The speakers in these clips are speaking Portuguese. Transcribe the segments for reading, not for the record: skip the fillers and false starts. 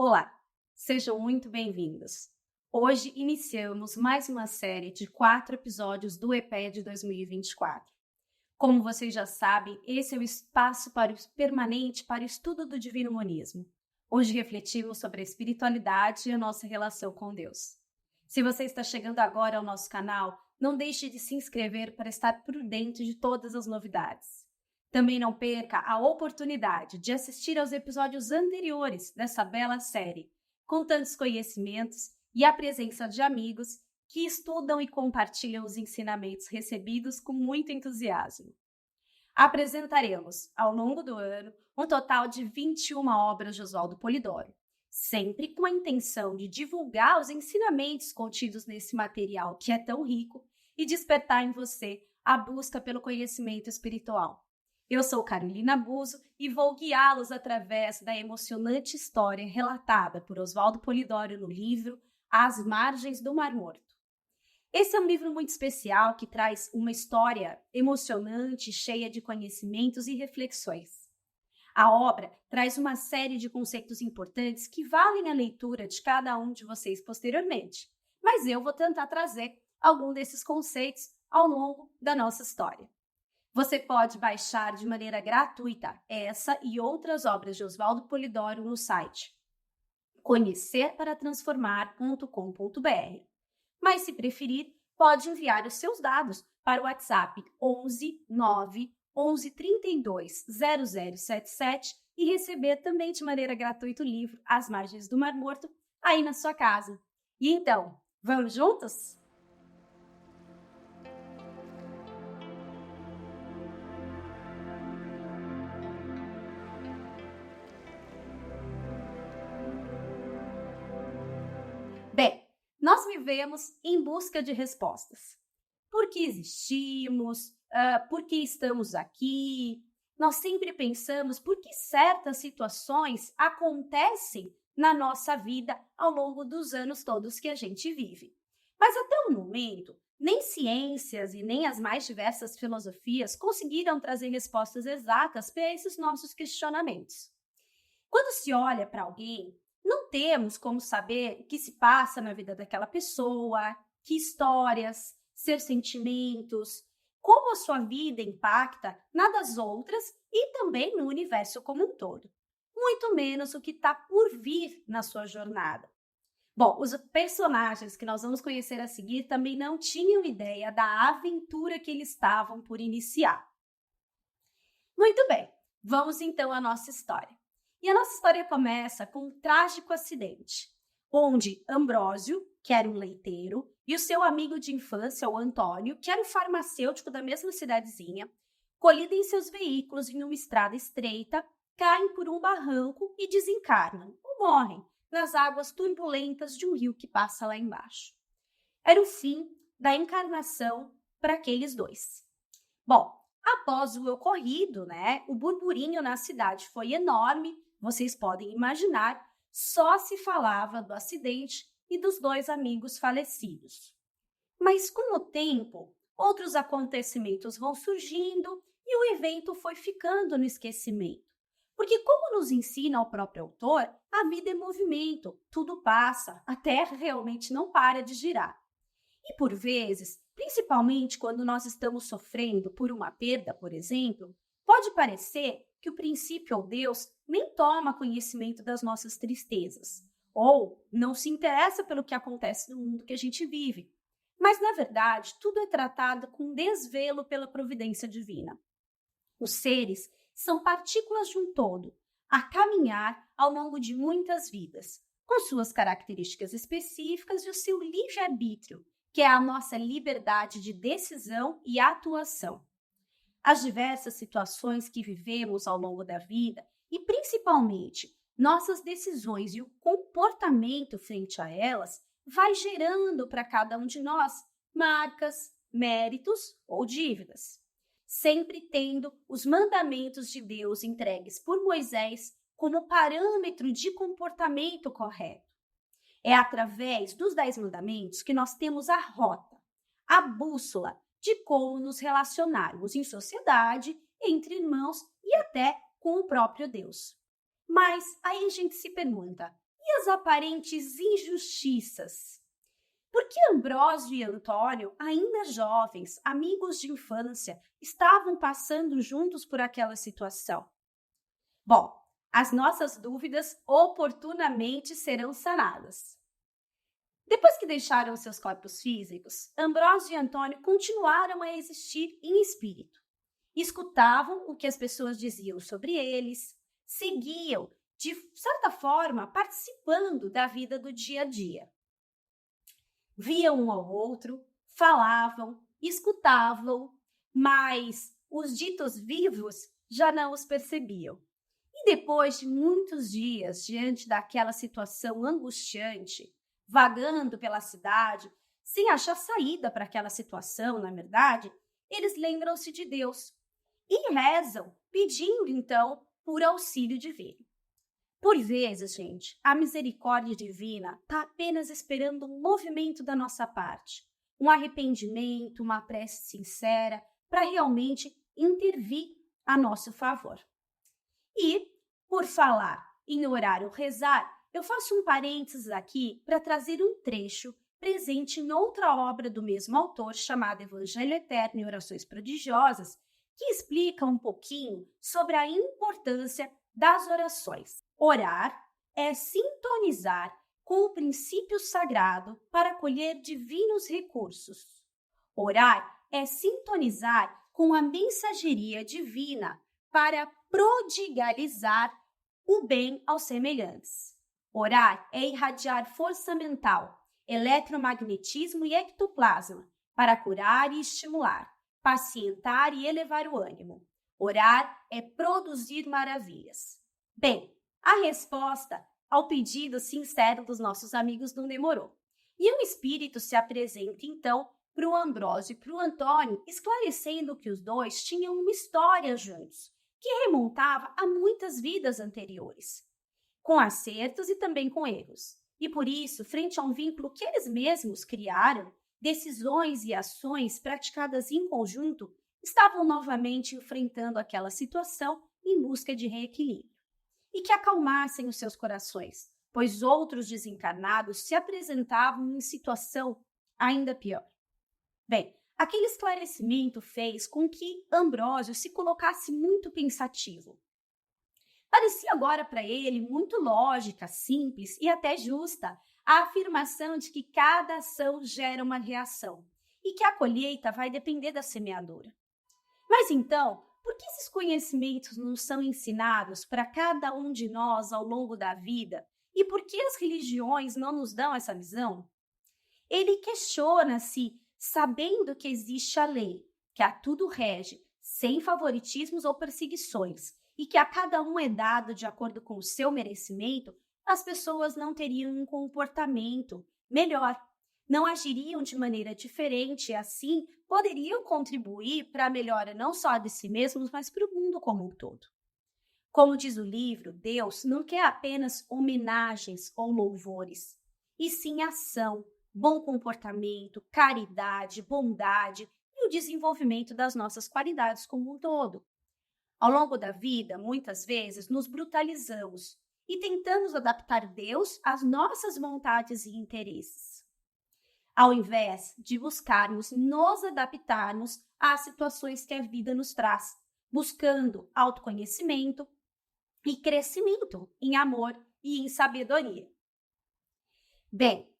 Olá, sejam muito bem-vindos. Hoje iniciamos mais uma série de 4 episódios do EP de 2024. Como vocês já sabem, esse é o espaço permanente para o estudo do Divino Monismo. Hoje refletimos sobre a espiritualidade e a nossa relação com Deus. Se você está chegando agora ao nosso canal, não deixe de se inscrever para estar por dentro de todas as novidades. Também não perca a oportunidade de assistir aos episódios anteriores dessa bela série, com tantos conhecimentos e a presença de amigos que estudam e compartilham os ensinamentos recebidos com muito entusiasmo. Apresentaremos, ao longo do ano, um total de 21 obras de Oswaldo Polidoro, sempre com a intenção de divulgar os ensinamentos contidos nesse material que é tão rico e despertar em você a busca pelo conhecimento espiritual. Eu sou Carolina Buzo e vou guiá-los através da emocionante história relatada por Oswaldo Polidoro no livro As Margens do Mar Morto. Esse é um livro muito especial que traz uma história emocionante, cheia de conhecimentos e reflexões. A obra traz uma série de conceitos importantes que valem a leitura de cada um de vocês posteriormente, mas eu vou tentar trazer algum desses conceitos ao longo da nossa história. Você pode baixar de maneira gratuita essa e outras obras de Oswaldo Polidoro no site conhecerparatransformar.com.br. Mas, se preferir, pode enviar os seus dados para o WhatsApp 11 9 11 32 0077 e receber também de maneira gratuita o livro As Margens do Mar Morto aí na sua casa. E então, vamos juntos? Bem, nós vivemos em busca de respostas. Por que existimos? Por que estamos aqui? Nós sempre pensamos por que certas situações acontecem na nossa vida ao longo dos anos todos que a gente vive. Mas até o momento, nem ciências e nem as mais diversas filosofias conseguiram trazer respostas exatas para esses nossos questionamentos. Quando se olha para alguém, não temos como saber o que se passa na vida daquela pessoa, que histórias, seus sentimentos, como a sua vida impacta na das outras e também no universo como um todo. Muito menos o que está por vir na sua jornada. Bom, os personagens que nós vamos conhecer a seguir também não tinham ideia da aventura que eles estavam por iniciar. Muito bem, vamos então à nossa história. E a nossa história começa com um trágico acidente, onde Ambrósio, que era um leiteiro, e o seu amigo de infância, o Antônio, que era um farmacêutico da mesma cidadezinha, colidem seus veículos em uma estrada estreita, caem por um barranco e desencarnam, ou morrem, nas águas turbulentas de um rio que passa lá embaixo. Era o fim da encarnação para aqueles dois. Bom, após o ocorrido, o burburinho na cidade foi enorme. Vocês podem imaginar, só se falava do acidente e dos dois amigos falecidos. Mas com o tempo, outros acontecimentos vão surgindo e o evento foi ficando no esquecimento. Porque, como nos ensina o próprio autor, a vida é movimento, tudo passa, a Terra realmente não para de girar. E por vezes, principalmente quando nós estamos sofrendo por uma perda, por exemplo, pode parecer que o princípio ou Deus nem toma conhecimento das nossas tristezas, ou não se interessa pelo que acontece no mundo que a gente vive. Mas, na verdade, tudo é tratado com desvelo pela providência divina. Os seres são partículas de um todo, a caminhar ao longo de muitas vidas, com suas características específicas e o seu livre-arbítrio, que é a nossa liberdade de decisão e atuação. As diversas situações que vivemos ao longo da vida e, principalmente, nossas decisões e o comportamento frente a elas vai gerando para cada um de nós marcas, méritos ou dívidas, sempre tendo os mandamentos de Deus entregues por Moisés como parâmetro de comportamento correto. É através dos 10 mandamentos que nós temos a rota, a bússola de como nos relacionarmos em sociedade, entre irmãos e até com o próprio Deus. Mas aí a gente se pergunta, e as aparentes injustiças? Por que Ambrósio e Antônio, ainda jovens, amigos de infância, estavam passando juntos por aquela situação? Bom, as nossas dúvidas oportunamente serão sanadas. Depois que deixaram seus corpos físicos, Ambrósio e Antônio continuaram a existir em espírito. Escutavam o que as pessoas diziam sobre eles, seguiam, de certa forma, participando da vida do dia a dia. Viam um ao outro, falavam, escutavam, mas os ditos vivos já não os percebiam. E depois de muitos dias diante daquela situação angustiante, vagando pela cidade, sem achar saída para aquela situação, na verdade, eles lembram-se de Deus e rezam, pedindo então por auxílio divino. Por vezes, gente, a misericórdia divina está apenas esperando um movimento da nossa parte, um arrependimento, uma prece sincera, para realmente intervir a nosso favor. E, por falar em orar ou rezar, eu faço um parênteses aqui para trazer um trecho presente em outra obra do mesmo autor, chamada Evangelho Eterno e Orações Prodigiosas, que explica um pouquinho sobre a importância das orações. Orar é sintonizar com o princípio sagrado para colher divinos recursos. Orar é sintonizar com a mensageria divina para prodigalizar o bem aos semelhantes. Orar é irradiar força mental, eletromagnetismo e ectoplasma para curar e estimular, pacientar e elevar o ânimo. Orar é produzir maravilhas. Bem, a resposta ao pedido sincero dos nossos amigos não demorou. E o Espírito se apresenta, então, para o Ambrósio e para o Antônio, esclarecendo que os dois tinham uma história juntos, que remontava a muitas vidas anteriores, com acertos e também com erros. E por isso, frente a um vínculo que eles mesmos criaram, decisões e ações praticadas em conjunto estavam novamente enfrentando aquela situação em busca de reequilíbrio. E que acalmassem os seus corações, pois outros desencarnados se apresentavam em situação ainda pior. Bem, aquele esclarecimento fez com que Ambrósio se colocasse muito pensativo. Parecia agora para ele muito lógica, simples e até justa a afirmação de que cada ação gera uma reação e que a colheita vai depender da semeadura. Mas então, por que esses conhecimentos não são ensinados para cada um de nós ao longo da vida? E por que as religiões não nos dão essa visão? Ele questiona-se, sabendo que existe a lei, que a tudo rege, sem favoritismos ou perseguições, e que a cada um é dado de acordo com o seu merecimento, as pessoas não teriam um comportamento melhor, não agiriam de maneira diferente e assim poderiam contribuir para a melhora não só de si mesmos, mas para o mundo como um todo. Como diz o livro, Deus não quer apenas homenagens ou louvores, e sim ação, bom comportamento, caridade, bondade e o desenvolvimento das nossas qualidades como um todo. Ao longo da vida, muitas vezes, nos brutalizamos e tentamos adaptar Deus às nossas vontades e interesses, ao invés de buscarmos nos adaptarmos às situações que a vida nos traz, buscando autoconhecimento e crescimento em amor e em sabedoria. Bem,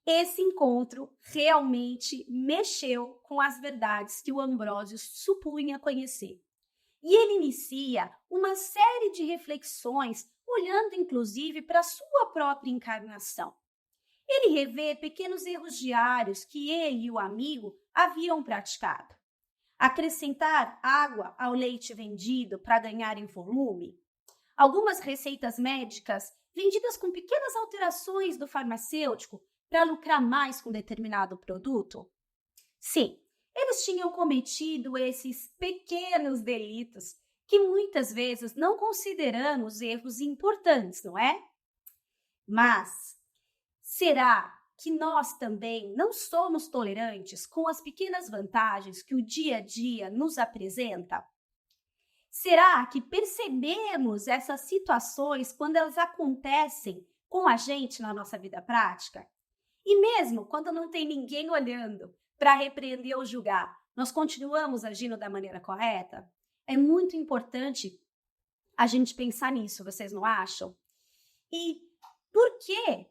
esse encontro realmente mexeu com as verdades que o Ambrósio supunha conhecer. E ele inicia uma série de reflexões, olhando inclusive para a sua própria encarnação. Ele revê pequenos erros diários que ele e o amigo haviam praticado. Acrescentar água ao leite vendido para ganhar em volume. Algumas receitas médicas vendidas com pequenas alterações do farmacêutico para lucrar mais com determinado produto. Sim, eles tinham cometido esses pequenos delitos que muitas vezes não consideramos erros importantes, não é? Mas será que nós também não somos tolerantes com as pequenas vantagens que o dia a dia nos apresenta? Será que percebemos essas situações quando elas acontecem com a gente na nossa vida prática? E mesmo quando não tem ninguém olhando para repreender ou julgar, nós continuamos agindo da maneira correta? É muito importante a gente pensar nisso, vocês não acham? E por quê?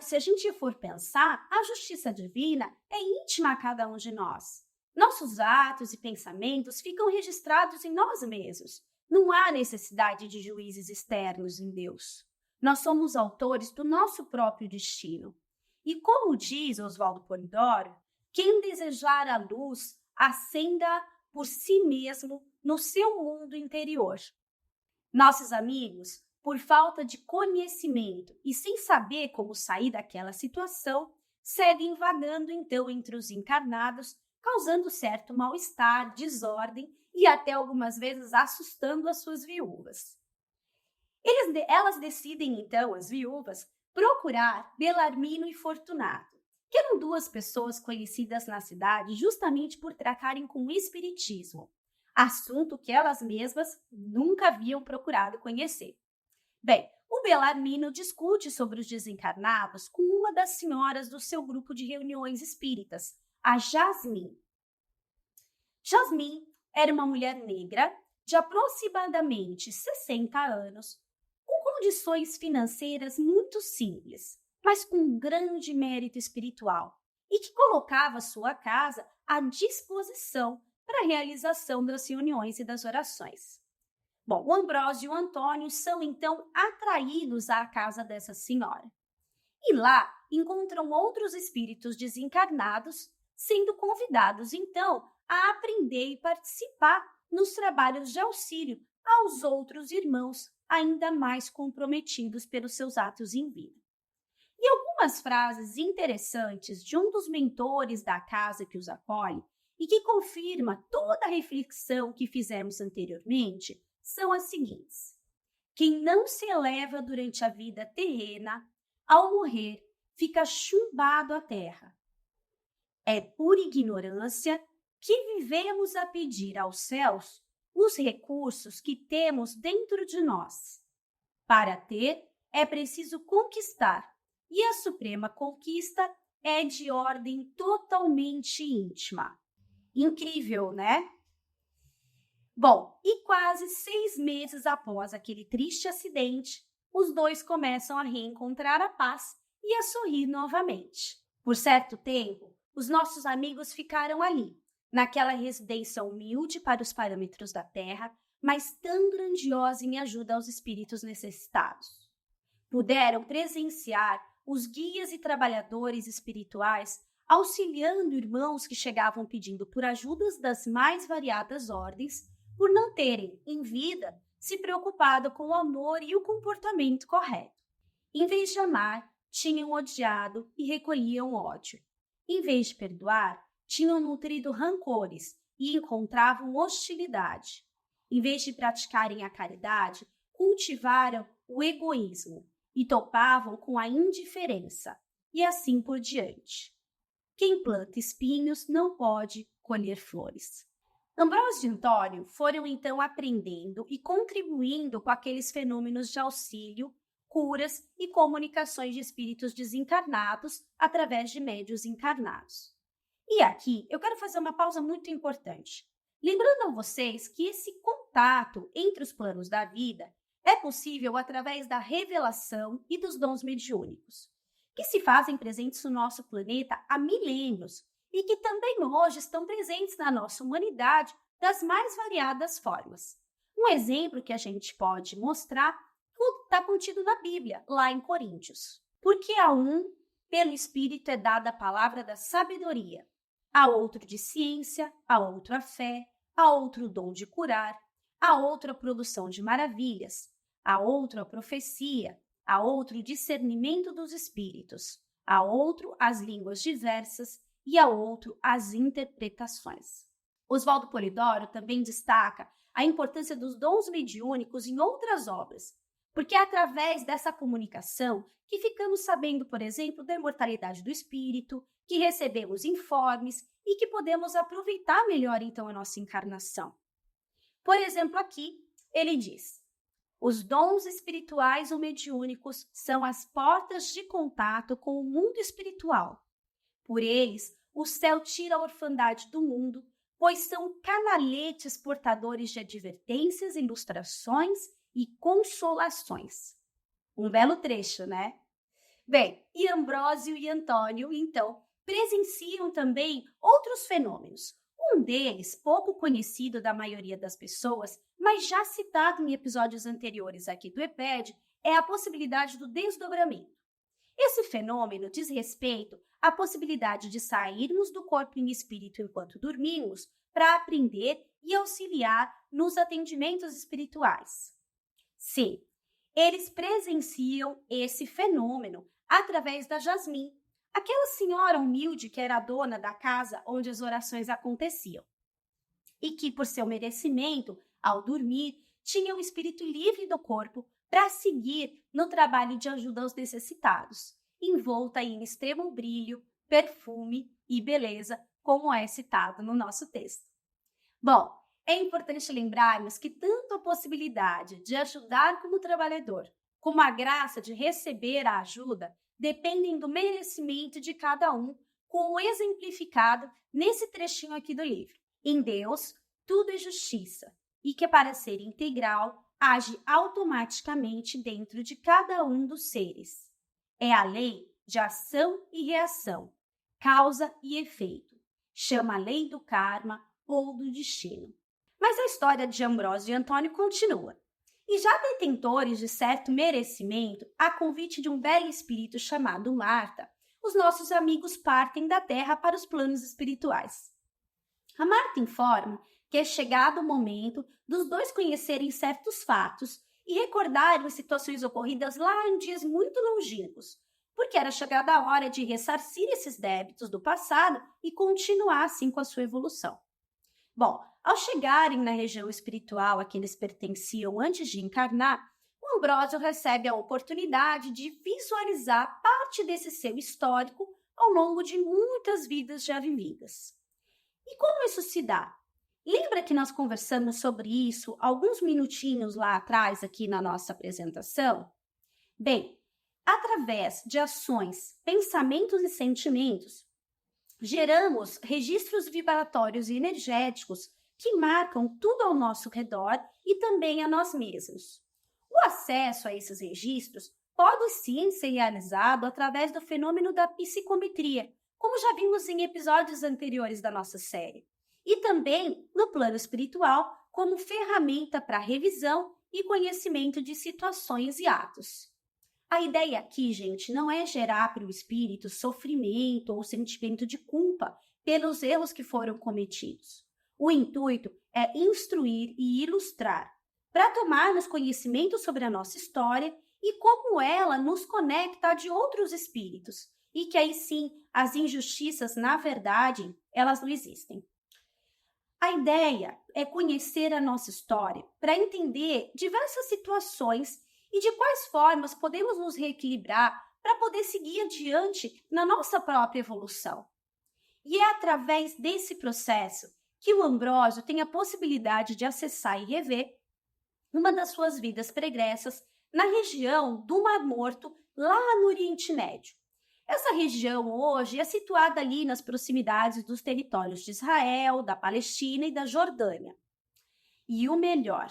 Se a gente for pensar, a justiça divina é íntima a cada um de nós. Nossos atos e pensamentos ficam registrados em nós mesmos. Não há necessidade de juízes externos em Deus. Nós somos autores do nosso próprio destino. E como diz Oswaldo Polidoro, quem desejar a luz, acenda por si mesmo no seu mundo interior. Nossos amigos, por falta de conhecimento e sem saber como sair daquela situação, seguem vagando então entre os encarnados, causando certo mal-estar, desordem e até algumas vezes assustando as suas viúvas. Elas decidem então, as viúvas, procurar Belarmino e Fortunato, que eram duas pessoas conhecidas na cidade justamente por tratarem com o espiritismo, assunto que elas mesmas nunca haviam procurado conhecer. Bem, o Belarmino discute sobre os desencarnados com uma das senhoras do seu grupo de reuniões espíritas, a Jasmine. Jasmine era uma mulher negra de aproximadamente 60 anos, com condições financeiras muito simples, mas com um grande mérito espiritual, e que colocava sua casa à disposição para a realização das reuniões e das orações. Bom, o Ambrósio e o Antônio são então atraídos à casa dessa senhora. E lá encontram outros espíritos desencarnados, sendo convidados então a aprender e participar nos trabalhos de auxílio aos outros irmãos ainda mais comprometidos pelos seus atos em vida. E algumas frases interessantes de um dos mentores da casa que os acolhe e que confirma toda a reflexão que fizemos anteriormente são as seguintes: quem não se eleva durante a vida terrena, ao morrer, fica chumbado à terra. É por ignorância que vivemos a pedir aos céus os recursos que temos dentro de nós. Para ter, é preciso conquistar, e a suprema conquista é de ordem totalmente íntima. Incrível, né? Bom, e quase 6 meses após aquele triste acidente, os dois começam a reencontrar a paz e a sorrir novamente. Por certo tempo, os nossos amigos ficaram ali, naquela residência humilde para os parâmetros da Terra, mas tão grandiosa em ajuda aos espíritos necessitados. Puderam presenciar os guias e trabalhadores espirituais auxiliando irmãos que chegavam pedindo por ajudas das mais variadas ordens, por não terem, em vida, se preocupado com o amor e o comportamento correto. Em vez de amar, tinham odiado e recolhiam ódio. Em vez de perdoar, tinham nutrido rancores e encontravam hostilidade. Em vez de praticarem a caridade, cultivaram o egoísmo e topavam com a indiferença, e assim por diante. Quem planta espinhos não pode colher flores. Ambrósio e Antônio foram então aprendendo e contribuindo com aqueles fenômenos de auxílio, curas e comunicações de espíritos desencarnados através de médiuns encarnados. E aqui eu quero fazer uma pausa muito importante, lembrando a vocês que esse contato entre os planos da vida é possível através da revelação e dos dons mediúnicos, que se fazem presentes no nosso planeta há milênios e que também hoje estão presentes na nossa humanidade das mais variadas formas. Um exemplo que a gente pode mostrar está contido na Bíblia, lá em Coríntios. Porque a um, pelo Espírito, é dada a palavra da sabedoria, a outro de ciência, a outro a fé, a outro o dom de curar, a outro a produção de maravilhas, a outro a profecia, a outro o discernimento dos espíritos, a outro as línguas diversas e a outro as interpretações. Oswaldo Polidoro também destaca a importância dos dons mediúnicos em outras obras, porque é através dessa comunicação que ficamos sabendo, por exemplo, da imortalidade do espírito, que recebemos informes e que podemos aproveitar melhor então a nossa encarnação. Por exemplo, aqui ele diz: Os dons espirituais ou mediúnicos são as portas de contato com o mundo espiritual. Por eles, o céu tira a orfandade do mundo, pois são canaletes portadores de advertências, ilustrações e consolações. Um belo trecho, né? Bem, e Ambrósio e Antônio, então, presenciam também outros fenômenos. Um deles, pouco conhecido da maioria das pessoas, mas já citado em episódios anteriores aqui do EPED, é a possibilidade do desdobramento. Esse fenômeno diz respeito à possibilidade de sairmos do corpo em espírito enquanto dormimos para aprender e auxiliar nos atendimentos espirituais. Sim, eles presenciam esse fenômeno através da Jasmim, aquela senhora humilde que era a dona da casa onde as orações aconteciam e que, por seu merecimento, ao dormir, tinha o espírito livre do corpo para seguir no trabalho de ajuda aos necessitados, envolta em extremo brilho, perfume e beleza, como é citado no nosso texto. Bom, é importante lembrarmos que tanto a possibilidade de ajudar como trabalhador, como a graça de receber a ajuda, dependem do merecimento de cada um, como exemplificado nesse trechinho aqui do livro. Em Deus, tudo é justiça, e que para ser integral, age automaticamente dentro de cada um dos seres. É a lei de ação e reação, causa e efeito. Chama a lei do karma ou do destino. Mas a história de Ambrósio e Antônio continua. E já detentores de certo merecimento, a convite de um velho espírito chamado Marta, os nossos amigos partem da Terra para os planos espirituais. A Marta informa que é chegado o momento dos dois conhecerem certos fatos e recordarem situações ocorridas lá em dias muito longínquos, porque era chegada a hora de ressarcir esses débitos do passado e continuar assim com a sua evolução. Bom, ao chegarem na região espiritual a que eles pertenciam antes de encarnar, o Ambrósio recebe a oportunidade de visualizar parte desse seu histórico ao longo de muitas vidas já vividas. E como isso se dá? Lembra que nós conversamos sobre isso alguns minutinhos lá atrás aqui na nossa apresentação? Bem, através de ações, pensamentos e sentimentos, geramos registros vibratórios e energéticos que marcam tudo ao nosso redor e também a nós mesmos. O acesso a esses registros pode sim ser realizado através do fenômeno da psicometria, como já vimos em episódios anteriores da nossa série, e também no plano espiritual como ferramenta para revisão e conhecimento de situações e atos. A ideia aqui, gente, não é gerar para o espírito sofrimento ou sentimento de culpa pelos erros que foram cometidos. O intuito é instruir e ilustrar, para tomarmos conhecimento sobre a nossa história e como ela nos conecta a de outros espíritos, e que aí sim, as injustiças, na verdade, elas não existem. A ideia é conhecer a nossa história para entender diversas situações e de quais formas podemos nos reequilibrar para poder seguir adiante na nossa própria evolução. E é através desse processo que o Ambrósio tem a possibilidade de acessar e rever uma das suas vidas pregressas na região do Mar Morto, lá no Oriente Médio. Essa região hoje é situada ali nas proximidades dos territórios de Israel, da Palestina e da Jordânia. E o melhor,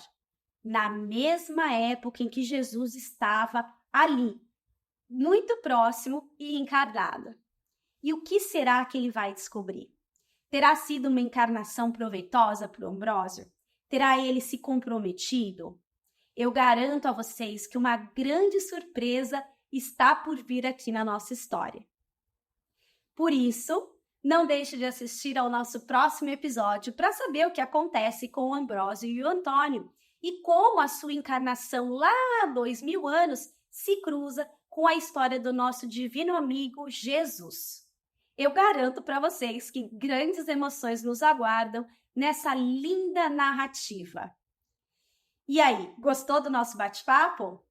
na mesma época em que Jesus estava ali, muito próximo e encarnado. E o que será que ele vai descobrir? Terá sido uma encarnação proveitosa para o Ambrósio? Terá ele se comprometido? Eu garanto a vocês que uma grande surpresa está por vir aqui na nossa história. Por isso, não deixe de assistir ao nosso próximo episódio para saber o que acontece com o Ambrósio e o Antônio e como a sua encarnação lá há 2000 anos se cruza com a história do nosso divino amigo Jesus. Eu garanto para vocês que grandes emoções nos aguardam nessa linda narrativa. E aí, gostou do nosso bate-papo?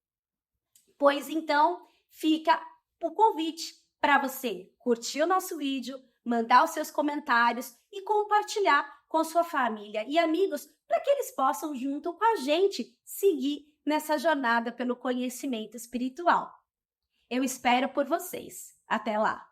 Pois então, fica o convite para você curtir o nosso vídeo, mandar os seus comentários e compartilhar com sua família e amigos para que eles possam, junto com a gente, seguir nessa jornada pelo conhecimento espiritual. Eu espero por vocês. Até lá!